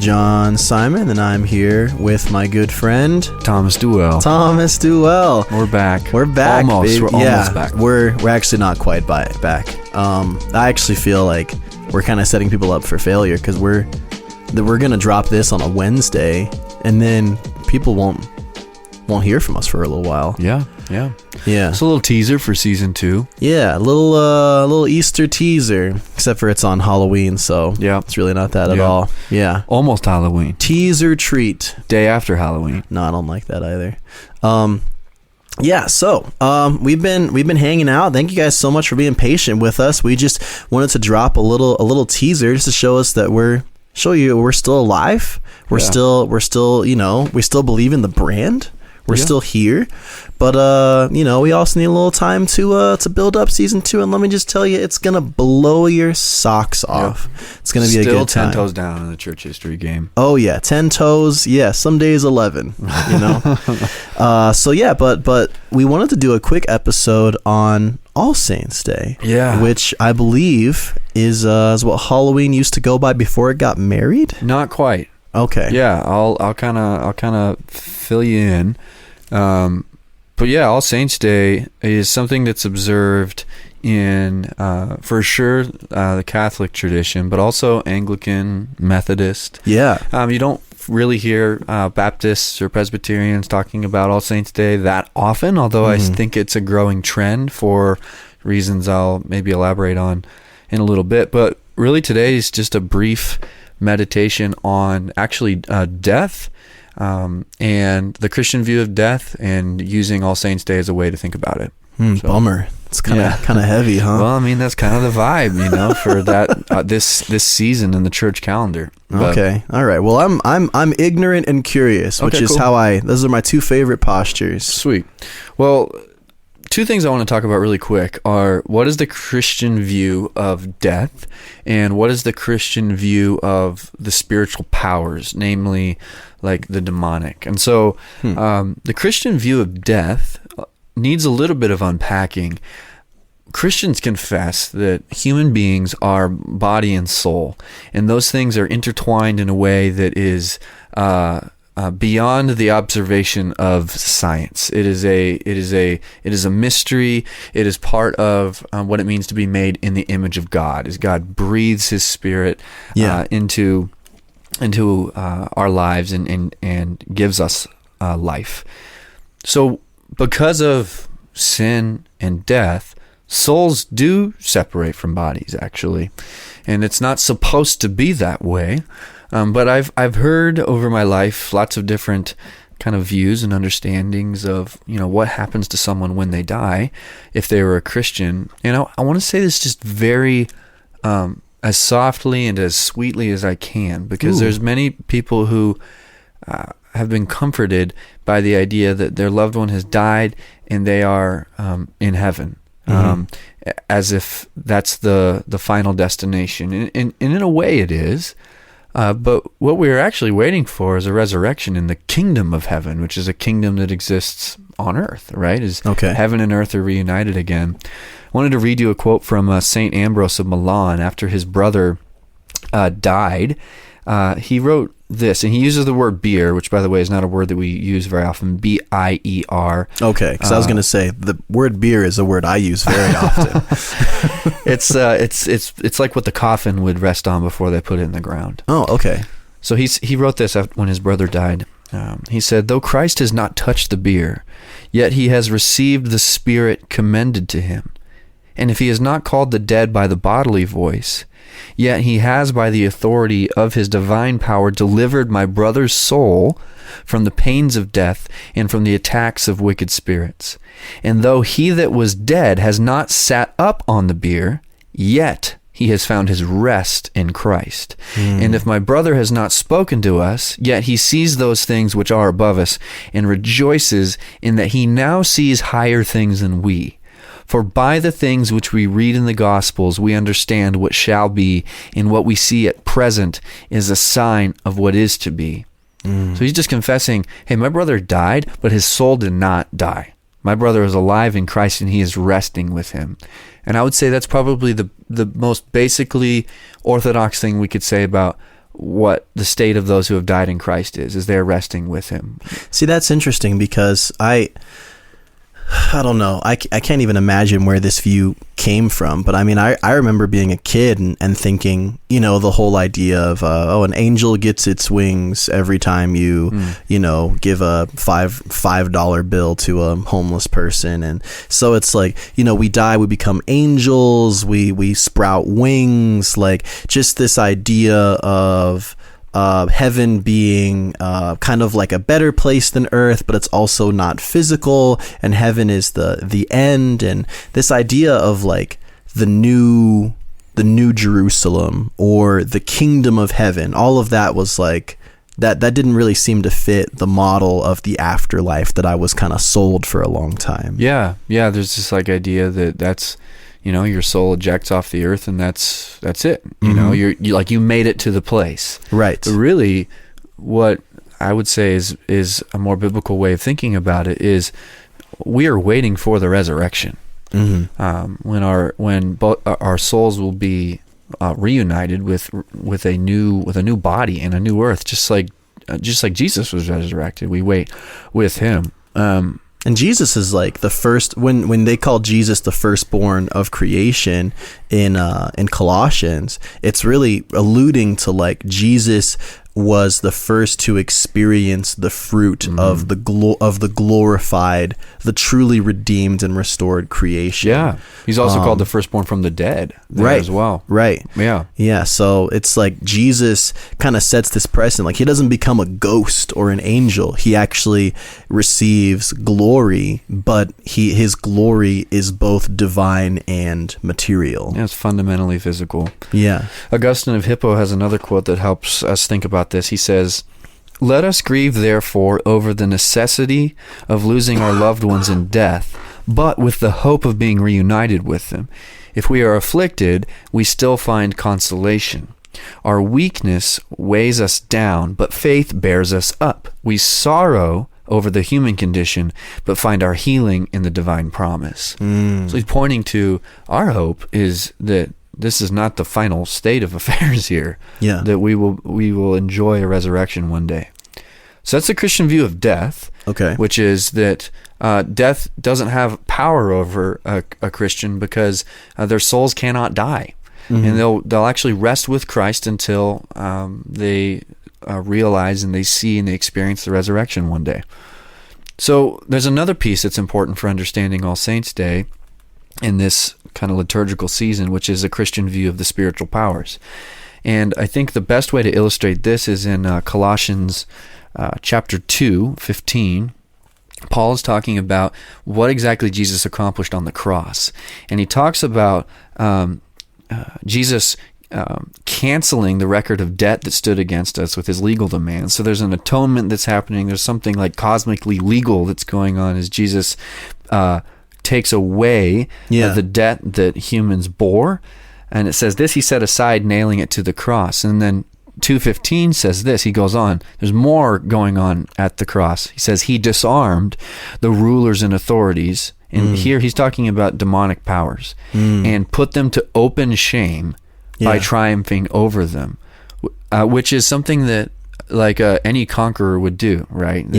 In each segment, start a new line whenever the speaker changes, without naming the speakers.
John Simon, and I'm here with my good friend
Thomas Duell.
We're back.
Almost.
Babe.
We're almost back.
We're actually not quite back. I actually feel like we're kind of setting people up for failure because we're gonna drop this on a Wednesday, and then people won't hear from us for a little while.
Yeah. It's a little teaser for season 2.
Yeah, a little Easter teaser, except for it's on Halloween, so
yeah,
it's really not that at all. Yeah,
almost Halloween.
Teaser treat.
Day after Halloween.
No, I don't like that either. We've been hanging out. Thank you guys so much for being patient with us. We just wanted to drop a little teaser just to show us that we're still alive. We're still, we still believe in the brand. We're still here, but we also need a little time to build up season 2. And let me just tell you, it's gonna blow your socks off. Yep. It's gonna be a good time.
10 toes down in the church history game.
Oh yeah, 10 toes. Yeah, some days 11. But we wanted to do a quick episode on All Saints Day.
Yeah,
which I believe is what Halloween used to go by before it got married.
Not quite.
Okay.
Yeah, I'll kind of fill you in. But yeah, All Saints Day is something that's observed in, for sure, the Catholic tradition, but also Anglican, Methodist.
Yeah.
You don't really hear Baptists or Presbyterians talking about All Saints Day that often, although I think it's a growing trend for reasons I'll maybe elaborate on in a little bit. But really today is just a brief meditation on actually death and the Christian view of death, and using All Saints Day as a way to think about it.
Bummer. It's kind of heavy, huh?
Well, I mean, that's kind of the vibe, for that this season in the church calendar. But,
okay, all right. Well, I'm ignorant and curious, which is cool. Those are my 2 favorite postures.
Sweet. Well, 2 things I want to talk about really quick are, what is the Christian view of death, and what is the Christian view of the spiritual powers, namely like the demonic. And so the Christian view of death needs a little bit of unpacking. Christians confess that human beings are body and soul, and those things are intertwined in a way that is beyond the observation of science. It is a mystery. It is part of what it means to be made in the image of God, as God breathes His Spirit into our lives and gives us life. So because of sin and death, souls do separate from bodies, actually, and it's not supposed to be that way. But I've heard over my life lots of different kind of views and understandings of what happens to someone when they die, if they were a Christian. I want to say this just very as softly and as sweetly as I can, because there's many people who have been comforted by the idea that their loved one has died and they are in heaven, as if that's the final destination. And in a way it is, but what we're actually waiting for is a resurrection in the kingdom of heaven, which is a kingdom that exists on earth, right? Heaven and earth are reunited again. I wanted to read you a quote from St. Ambrose of Milan. After his brother died, he wrote this, and he uses the word beer, which, by the way, is not a word that we use very often. B-I-E-R.
Okay, because I was going to say the word beer is a word I use very often.
It's like what the coffin would rest on before they put it in the ground.
Oh, okay.
So he wrote this when his brother died. He said, "Though Christ has not touched the beer, yet he has received the Spirit commended to him. And if he has not called the dead by the bodily voice, yet he has by the authority of his divine power delivered my brother's soul from the pains of death and from the attacks of wicked spirits. And though he that was dead has not sat up on the bier, yet he has found his rest in Christ. And if my brother has not spoken to us, yet he sees those things which are above us, and rejoices in that he now sees higher things than we. For by the things which we read in the Gospels, we understand what shall be, and what we see at present is a sign of what is to be." So he's just confessing, hey, my brother died, but his soul did not die. My brother is alive in Christ, and he is resting with him. And I would say that's probably the most basically orthodox thing we could say about what the state of those who have died in Christ is they're resting with him.
See, that's interesting because I don't know. I can't even imagine where this view came from. But I mean, I remember being a kid and thinking, you know, the whole idea of, an angel gets its wings every time you know, give a $5 bill to a homeless person. And so it's like, you know, we die, we become angels, we sprout wings, like just this idea of heaven being kind of like a better place than earth, but it's also not physical, and heaven is the end, and this idea of like the new Jerusalem or the kingdom of heaven, all of that was like that didn't really seem to fit the model of the afterlife that I was kind of sold for a long time.
Yeah, there's this like idea that's, you know, your soul ejects off the earth and that's it. You know, you like you made it to the place.
Right.
But really, what I would say is a more biblical way of thinking about it is we are waiting for the resurrection. When our souls will be reunited with a new body and a new earth, just like Jesus was resurrected. We wait with him.
And Jesus is like the first, when they call Jesus the firstborn of creation in Colossians, it's really alluding to like Jesus was the first to experience the fruit of the glorified, the truly redeemed and restored creation.
Yeah, he's also called the firstborn from the dead,
right?
As well,
right? Yeah. So it's like Jesus kind of sets this precedent. Like he doesn't become a ghost or an angel; he actually receives glory, but his glory is both divine and material.
Yeah, it's fundamentally physical.
Yeah.
Augustine of Hippo has another quote that helps us think about this. He says, "Let us grieve, therefore, over the necessity of losing our loved ones in death, but with the hope of being reunited with them. If we are afflicted, we still find consolation. Our weakness weighs us down, but faith bears us up. We sorrow over the human condition, but find our healing in the divine promise." So he's pointing to our hope is that this is not the final state of affairs here.
Yeah.
That we will enjoy a resurrection one day. So that's the Christian view of death.
Okay.
Which is that death doesn't have power over a Christian because their souls cannot die, and they'll actually rest with Christ until they realize and they see and they experience the resurrection one day. So there's another piece that's important for understanding All Saints' Day in this kind of liturgical season, which is a Christian view of the spiritual powers. And I think the best way to illustrate this is in Colossians chapter 2:15. Paul is talking about what exactly Jesus accomplished on the cross. And he talks about Jesus canceling the record of debt that stood against us with his legal demands. So there's an atonement that's happening. There's something like cosmically legal that's going on as Jesus takes away the debt that humans bore. And it says this, he set aside, nailing it to the cross. And then 2:15 says this, he goes on, there's more going on at the cross. He says he disarmed the rulers and authorities. And here he's talking about demonic powers and put them to open shame by triumphing over them, which is something that like any conqueror would do, right?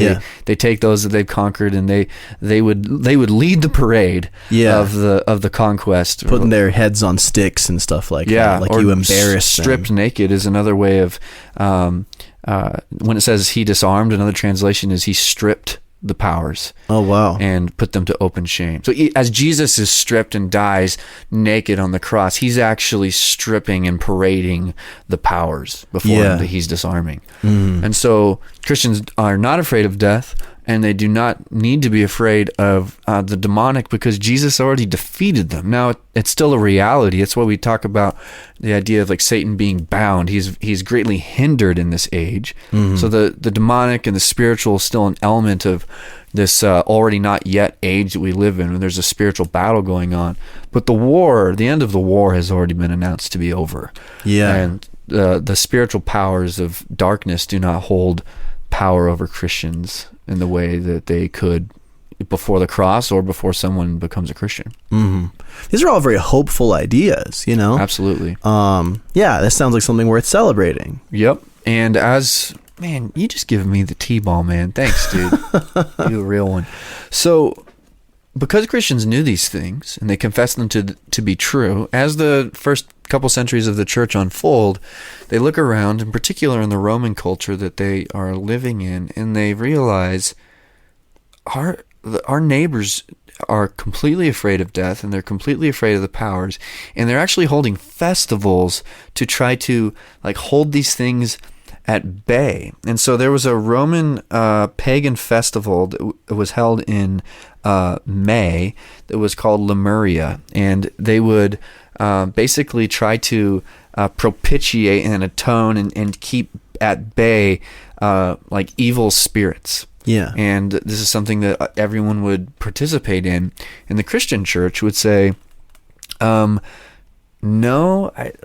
They take those that they've conquered and they would lead the parade of the conquest,
putting their heads on sticks and stuff like that. Like, or you embarrass
stripped
them.
Naked is another way of when it says he disarmed, another translation is he stripped the powers.
Oh, wow.
And put them to open shame. So as Jesus is stripped and dies naked on the cross, he's actually stripping and parading the powers before him that he's disarming. And so Christians are not afraid of death, and they do not need to be afraid of the demonic because Jesus already defeated them. Now, it's still a reality. It's what we talk about, the idea of like Satan being bound. He's greatly hindered in this age. So the demonic and the spiritual is still an element of this already not yet age that we live in, when there's a spiritual battle going on. But the end of the war has already been announced to be over. Yeah. And the spiritual powers of darkness do not hold power over Christians in the way that they could before the cross or before someone becomes a Christian.
These are all very hopeful ideas, you know?
Absolutely.
Yeah, this sounds like something worth celebrating.
Yep. And man, you just giving me the T-ball, man. Thanks, dude. You a real one. So, because Christians knew these things and they confessed them to be true, as the first couple centuries of the church unfold, they look around, in particular in the Roman culture that they are living in, and they realize our neighbors are completely afraid of death, and they're completely afraid of the powers, and they're actually holding festivals to try to like hold these things at bay. And so there was a Roman pagan festival that was held in May that was called Lemuria, and they would basically try to propitiate and atone and keep at bay like evil spirits.
Yeah.
And this is something that everyone would participate in. And the Christian church would say, no,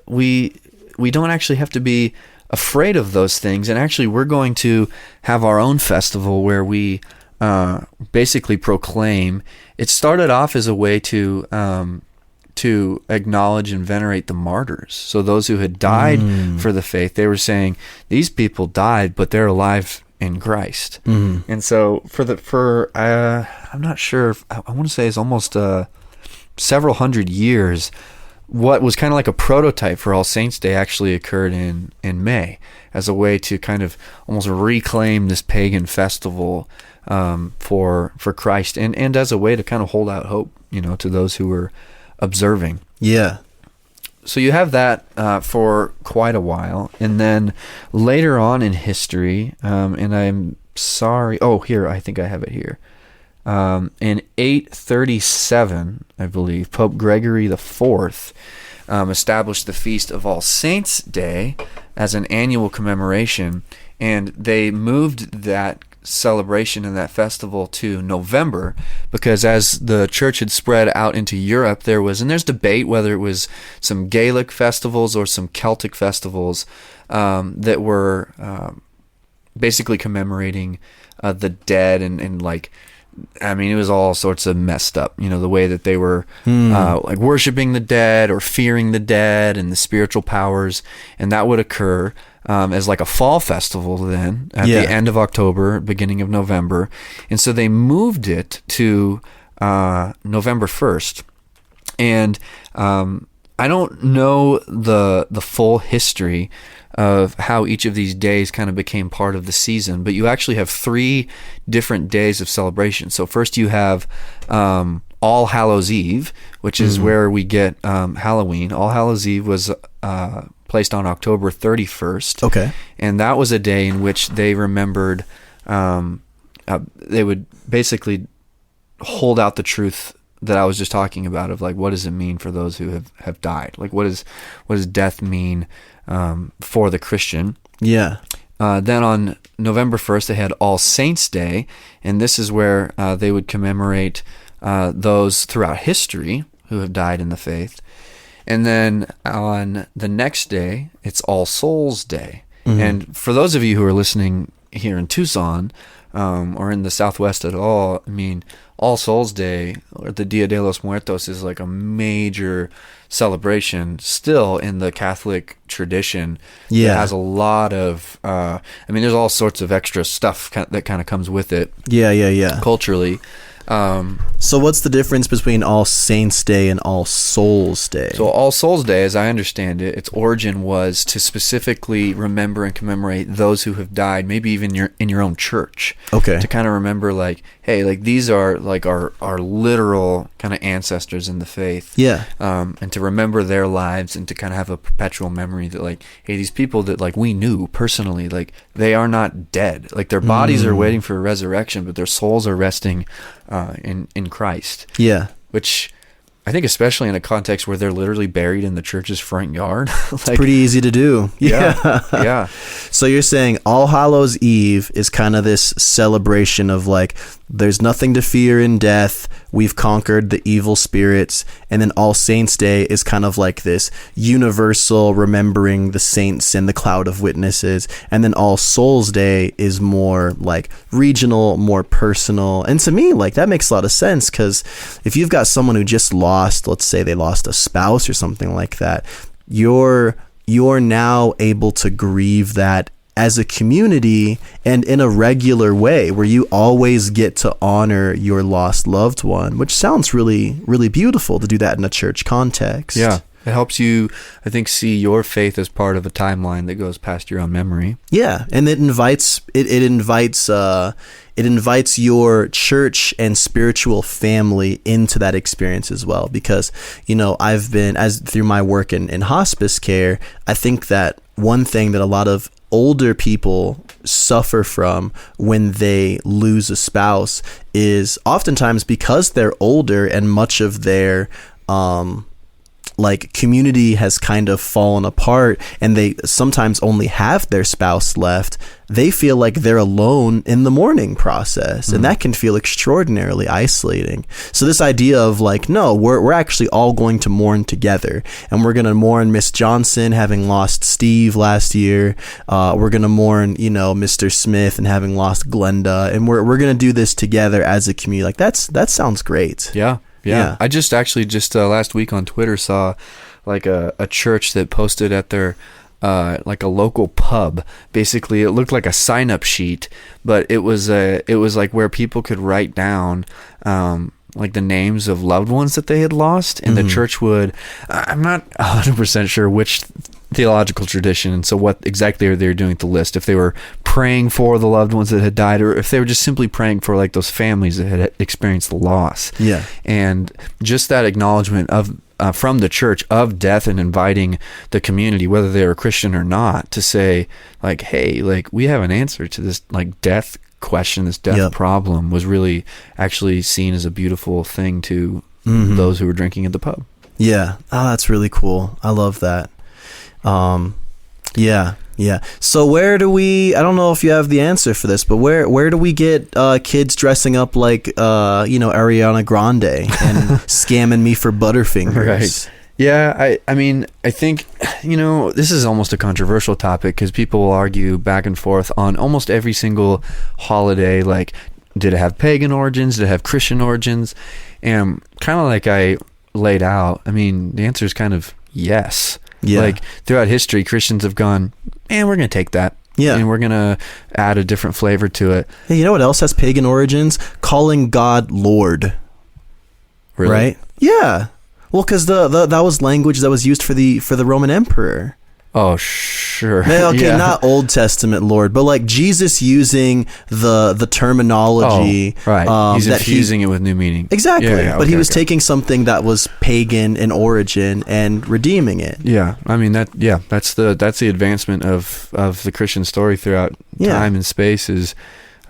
we don't actually have to be afraid of those things. And actually, we're going to have our own festival where we basically proclaim. It started off as a way to acknowledge and venerate the martyrs. So those who had died for the faith, they were saying, these people died, but they're alive in Christ. And so I'm not sure, I want to say it's almost several hundred years, what was kind of like a prototype for All Saints Day actually occurred in May as a way to kind of almost reclaim this pagan festival for Christ and as a way to kind of hold out hope, to those who were observing.
Yeah.
So you have that for quite a while, and then later on in history, and I'm sorry, here, I think I have it here. In 837, I believe, Pope Gregory IV established the Feast of All Saints' Day as an annual commemoration, and they moved that celebration and that festival to November because as the church had spread out into Europe, there's debate whether it was some Gaelic festivals or some Celtic festivals that were basically commemorating the dead and like, I mean, it was all sorts of messed up, the way that they were like worshiping the dead or fearing the dead and the spiritual powers, and that would occur as like a fall festival then at the end of October, beginning of November. And so they moved it to November 1st. And I don't know the full history of how each of these days kind of became part of the season, but you actually have 3 different days of celebration. So first you have All Hallows Eve, which is where we get Halloween. All Hallows Eve was placed on October 31st.
Okay.
And that was a day in which they remembered, they would basically hold out the truth that I was just talking about of like, what does it mean for those who have died? Like, what does death mean for the Christian?
Yeah.
Then on November 1st, they had All Saints Day, and this is where they would commemorate those throughout history who have died in the faith. And then on the next day, it's All Souls Day. And for those of you who are listening here in Tucson or in the Southwest at all, I mean, All Souls Day, or the Dia de los Muertos, is like a major celebration still in the Catholic tradition.
Yeah.
It has a lot of, there's all sorts of extra stuff that kind of comes with it.
Yeah.
Culturally.
So what's the difference between All Saints Day and All Souls Day?
So All Souls Day, as I understand it, its origin was to specifically remember and commemorate those who have died, maybe even in your own church.
Okay.
To kind of remember, like, hey, like these are like our literal kind of ancestors in the faith.
Yeah.
And to remember their lives and to kind of have a perpetual memory that, like, hey, these people that like we knew personally, like they are not dead. Like their bodies are waiting for resurrection, but their souls are resting in Christ.
Yeah.
Which I think especially in a context where they're literally buried in the church's front yard.
Like, pretty easy to do.
Yeah.
So you're saying All Hallows Eve is kind of this celebration of like, there's nothing to fear in death. we've conquered the evil spirits, and then All Saints Day is kind of like this universal remembering the saints and the cloud of witnesses, and then All Souls Day is more like regional, more personal. And to me, like, that makes a lot of sense, because if you've got someone who just lost, let's say they lost a spouse or something like that, you're now able to grieve that as a community and in a regular way, where you always get to honor your lost loved one, which sounds really, really beautiful to do that in a church context.
Yeah. It helps you, I think, see your faith as part of a timeline that goes past your own memory.
Yeah, and it invites your church and spiritual family into that experience as well. Because, you know, I've been, as through my work in hospice care, I think that one thing that a lot of older people suffer from when they lose a spouse is oftentimes because they're older and much of their like community has kind of fallen apart, and they sometimes only have their spouse left, they feel like they're alone in the mourning process, and that can feel extraordinarily isolating. So this idea of like, no, we're actually all going to mourn together, and we're going to mourn Miss Johnson having lost Steve last year. We're going to mourn, you know, Mr. Smith and having lost Glenda, and we're going to do this together as a community. Like that sounds great.
Yeah. I just last week on Twitter saw like a church that posted at their like a local pub. Basically, it looked like a sign-up sheet, but it was like where people could write down like the names of loved ones that they had lost, and the church would. I'm not 100% sure which theological tradition, and so what exactly are they doing with the list? If they were praying for the loved ones that had died, or if they were just simply praying for like those families that had experienced the loss.
Yeah.
And just that acknowledgement of from the church of death, and inviting the community, whether they were Christian or not, to say like, hey, like, we have an answer to this like death question, this death problem, was really actually seen as a beautiful thing to those who were drinking at the pub.
Yeah. Oh, that's really cool. I love that. Yeah. So where do we, I don't know if you have the answer for this, but where do we get kids dressing up like Ariana Grande and scamming me for Butterfingers?
Right. Yeah, I mean, I think, this is almost a controversial topic, because people will argue back and forth on almost every single holiday, like, did it have pagan origins, did it have Christian origins? And kind of like I laid out, I mean, the answer is kind of yes. Yeah. Like, throughout history, Christians have gone, man, we're going to take that. Yeah. And we're going to add a different flavor to it.
Hey, you know what else has pagan origins? Calling God Lord.
Really?
Right? Yeah. Well, because that was language that was used for the Roman emperor.
Oh, sure.
Okay, yeah. Not Old Testament Lord, but like Jesus using the terminology.
Oh, right. He's infusing it with new meaning.
Exactly. Yeah, but he was taking something that was pagan in origin and redeeming it.
Yeah. I mean, that's the advancement of the Christian story throughout time and space is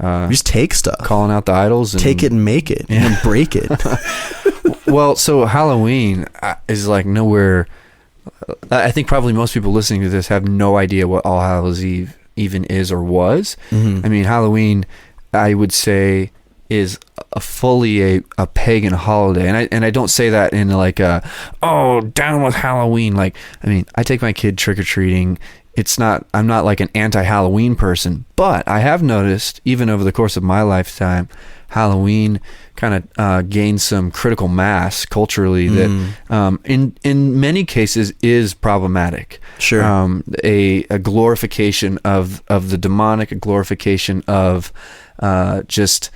just take stuff.
Calling out the idols. And
take it and make it and break it.
Well, so Halloween is like nowhere. I think probably most people listening to this have no idea what All Hallows Eve even is or was. Mm-hmm. I mean, Halloween, I would say, is fully a pagan holiday, and I don't say that in like down with Halloween. Like, I mean, I take my kid trick or treating. I'm not like an anti-Halloween person, but I have noticed, even over the course of my lifetime, Halloween kind of gained some critical mass culturally that in many cases is problematic.
Sure.
A glorification of the demonic, a glorification of just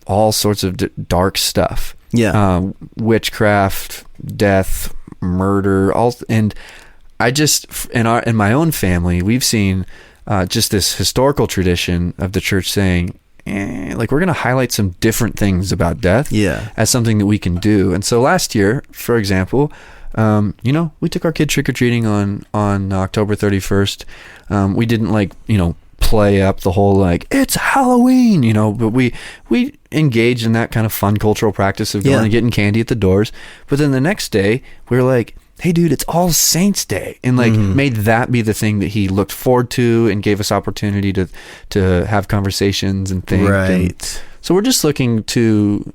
all sorts of dark stuff.
Yeah.
Witchcraft, death, murder, and I just in my own family, we've seen just this historical tradition of the church saying, like, we're going to highlight some different things about death as something that we can do. And so last year, for example, we took our kid trick-or-treating on October 31st. We didn't play up the whole like, it's Halloween, but we engaged in that kind of fun cultural practice of going and getting candy at the doors. But then the next day we were like, hey dude, it's All Saints Day, and made that be the thing that he looked forward to and gave us opportunity to have conversations and think.
Right.
So we're just looking to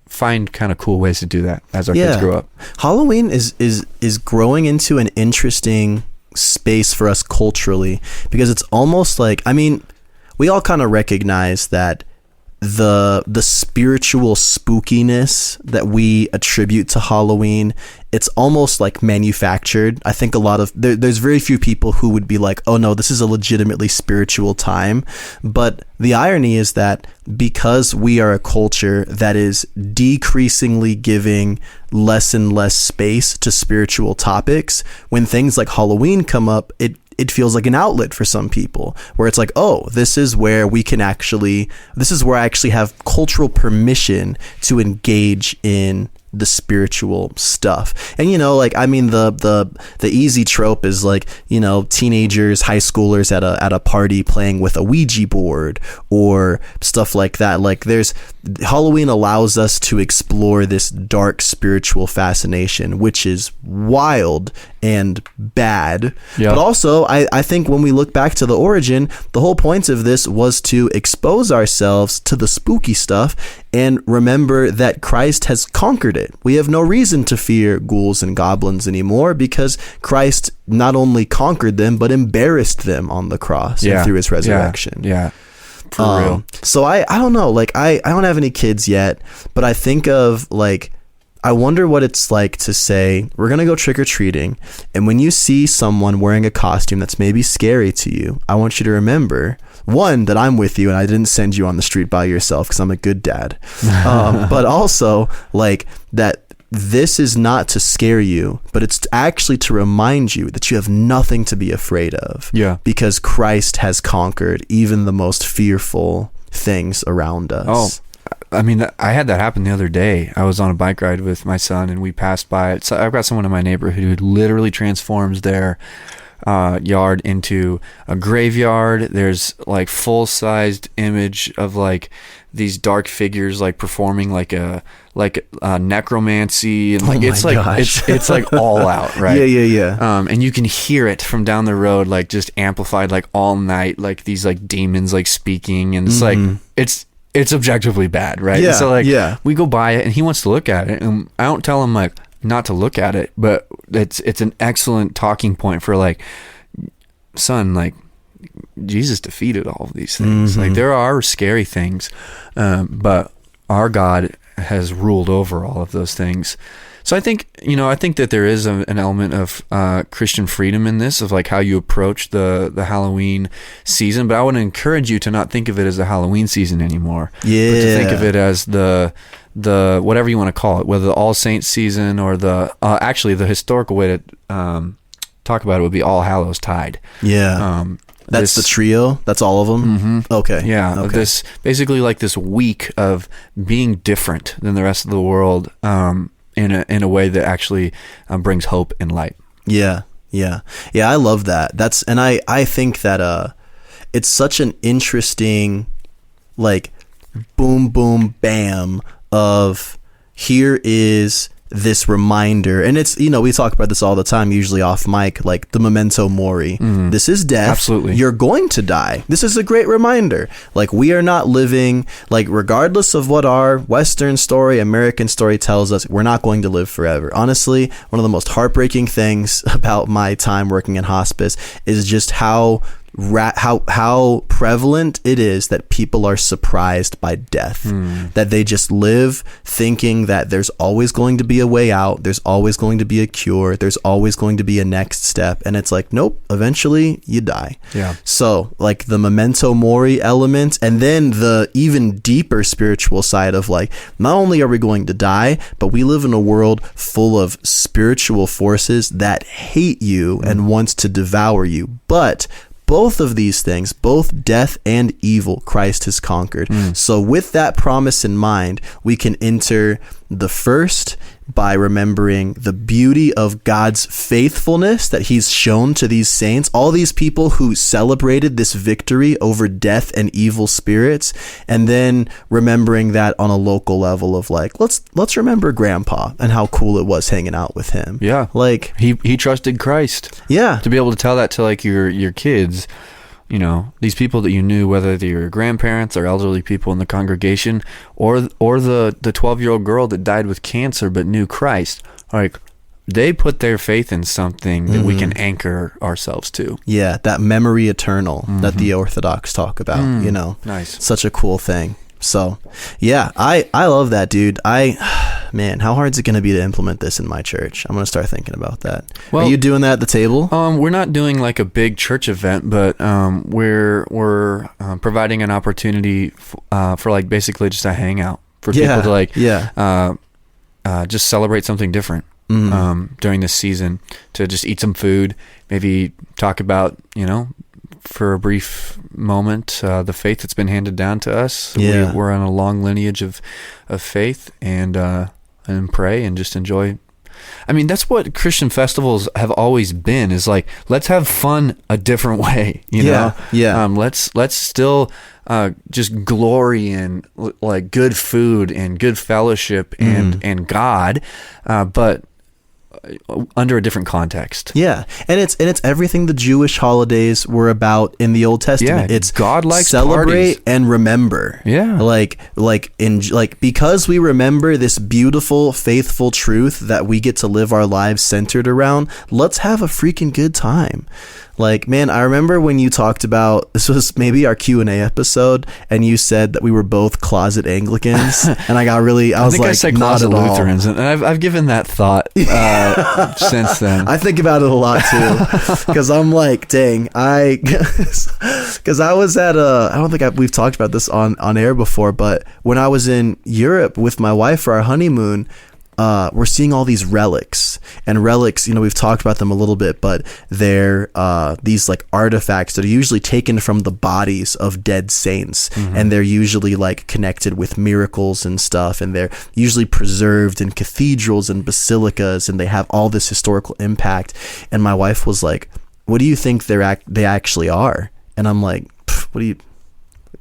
find kind of cool ways to do that as our kids grow up.
Halloween is growing into an interesting space for us culturally, because it's almost like, I mean, we all kind of recognize that the spiritual spookiness that we attribute to Halloween, it's almost like manufactured. I think a lot of there's very few people who would be like, oh no, this is a legitimately spiritual time. But the irony is that because we are a culture that is decreasingly giving less and less space to spiritual topics, when things like Halloween come up, it feels like an outlet for some people, where it's like, oh, this is where I actually have cultural permission to engage in the spiritual stuff. And like, I mean, the easy trope is like, teenagers, high schoolers at a party playing with a Ouija board or stuff like that. Like, Halloween allows us to explore this dark spiritual fascination, which is wild and bad. Yep. But also, I think when we look back to the origin, the whole point of this was to expose ourselves to the spooky stuff and remember that Christ has conquered it. We have no reason to fear ghouls and goblins anymore, because Christ not only conquered them, but embarrassed them on the cross and through his resurrection.
Yeah. For real.
So I don't know, like, I don't have any kids yet, but I think of, like, I wonder what it's like to say, we're going to go trick-or-treating, and when you see someone wearing a costume that's maybe scary to you, I want you to remember, one, that I'm with you and I didn't send you on the street by yourself because I'm a good dad. But also, like, that this is not to scare you, but it's actually to remind you that you have nothing to be afraid of. Yeah. Because Christ has conquered even the most fearful things around us.
Oh, I mean, I had that happen the other day. I was on a bike ride with my son and we passed by it. So I've got someone in my neighborhood who literally transforms their yard into a graveyard. There's like full-sized image of like these dark figures like performing like a necromancy, and like it's like all out, right?
Yeah.
And you can hear it from down the road, like just amplified like all night, like these like demons like speaking, and it's like it's objectively bad, right?
Yeah.
And so like we go by it and he wants to look at it, and I don't tell him like not to look at it, but it's an excellent talking point for like, son, like Jesus defeated all of these things. Like there are scary things, but our God has ruled over all of those things. So I think that there is an element of Christian freedom in this, of like how you approach the Halloween season. But I would encourage you to not think of it as a Halloween season anymore. Yeah. But to think of it as the whatever you want to call it, whether the All Saints season or the actually the historical way to talk about it would be All Hallows Tide.
Yeah. That's the trio? That's all of them?
Mm-hmm.
Okay.
Yeah.
Okay.
This basically like this week of being different than the rest of the world, in a way that actually brings hope and light. Yeah.
I love that. I think that it's such an interesting, like, boom, boom, bam of here is this reminder, and it's, we talk about this all the time, usually off mic, like the memento mori. This is death.
Absolutely.
You're going to die. This is a great reminder. Like, we are not living, like, regardless of what our Western story, American story tells us, we're not going to live forever. Honestly, one of the most heartbreaking things about my time working in hospice is just how prevalent it is that people are surprised by death, that they just live thinking that there's always going to be a way out, there's always going to be a cure, there's always going to be a next step, and it's like, nope, eventually you die. So like the memento mori element, and then the even deeper spiritual side of like, not only are we going to die, but we live in a world full of spiritual forces that hate you and wants to devour you. But both of these things, both death and evil, Christ has conquered. So with that promise in mind, we can enter the first by remembering the beauty of God's faithfulness that he's shown to these saints, all these people who celebrated this victory over death and evil spirits, and then remembering that on a local level of like, let's remember Grandpa and how cool it was hanging out with him.
Yeah.
Like
he trusted Christ.
Yeah.
To be able to tell that to like your kids, these people that you knew, whether they're your grandparents or elderly people in the congregation, or the 12-year-old girl that died with cancer but knew Christ, like, they put their faith in something that we can anchor ourselves to.
Yeah, that memory eternal that the Orthodox talk about,
Nice.
Such a cool thing. So, yeah, I love that, dude. Man, how hard is it going to be to implement this in my church? I'm going to start thinking about that.
Well,
are you doing that at the table?
We're not doing like a big church event, but we're providing an opportunity for like basically just a hangout for people to like just celebrate something different during this season, to just eat some food, maybe talk about, for a brief moment, the faith that's been handed down to us.
Yeah.
We're on a long lineage of faith, and pray and just enjoy. I mean, that's what Christian festivals have always been, is like, let's have fun a different way,
Yeah.
Let's still just glory in like good food and good fellowship and God, but under a different context.
Yeah, and it's everything the Jewish holidays were about in the Old Testament.
Yeah,
it's
God likes
celebrate
parties.
and remember.
Yeah,
because we remember this beautiful, faithful truth that we get to live our lives centered around. Let's have a freaking good time. Like, man, I remember when you talked about, this was maybe our Q&A episode, and you said that we were both closet Anglicans, and I was like,
I said
not
closet
at all.
Lutherans, and I've given that thought since then.
I think about it a lot too, because I'm like, dang, because I was at I don't think we've talked about this on air before, but when I was in Europe with my wife for our honeymoon, we're seeing all these relics, and relics, we've talked about them a little bit, but they're these like artifacts that are usually taken from the bodies of dead saints, and they're usually like connected with miracles and stuff, and they're usually preserved in cathedrals and basilicas, and they have all this historical impact. And my wife was like, what do you think they actually are? And I'm like, what do you...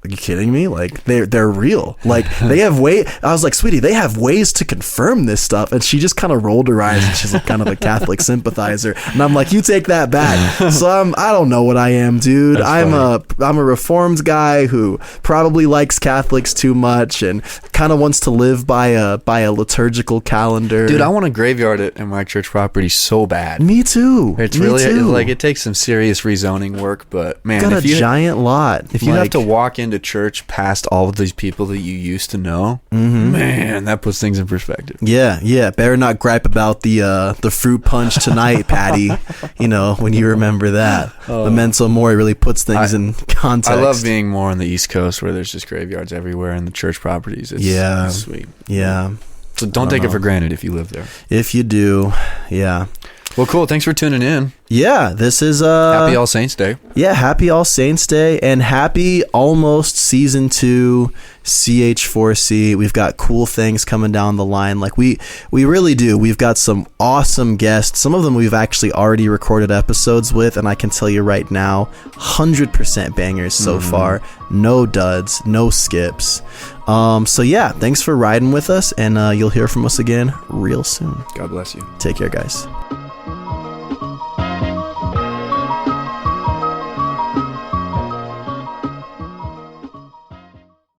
Are you kidding me? Like, they're real. Like, they have I was like, sweetie, they have ways to confirm this stuff. And she just kind of rolled her eyes, and she's like kind of a Catholic sympathizer. And I'm like, you take that back. So I don't know what I am, dude. I'm a Reformed guy who probably likes Catholics too much and kind of wants to live by a liturgical calendar.
Dude, I want to graveyard it in my church property so bad.
Me too.
It's
Me
really
too.
like, it takes some serious rezoning work, but man,
Got a giant lot.
If you have to walk into church past all of these people that you used to know, man, that puts things in perspective.
Yeah. Better not gripe about the fruit punch tonight, Patty. When you remember that. Memento Mori really puts things in context.
I love being more on the East Coast, where there's just graveyards everywhere and the church properties. It's sweet.
Yeah.
So don't take it for granted if you live there.
If you do, yeah.
Well, cool. Thanks for tuning in.
Yeah, this is
Happy All Saints Day.
Yeah, happy All Saints Day, and happy almost season 2 CH4C. We've got cool things coming down the line. Like we really do. We've got some awesome guests. Some of them we've actually already recorded episodes with, and I can tell you right now, 100% bangers so far. No duds, no skips. So yeah, thanks for riding with us, and you'll hear from us again real soon.
God bless you.
Take care, guys.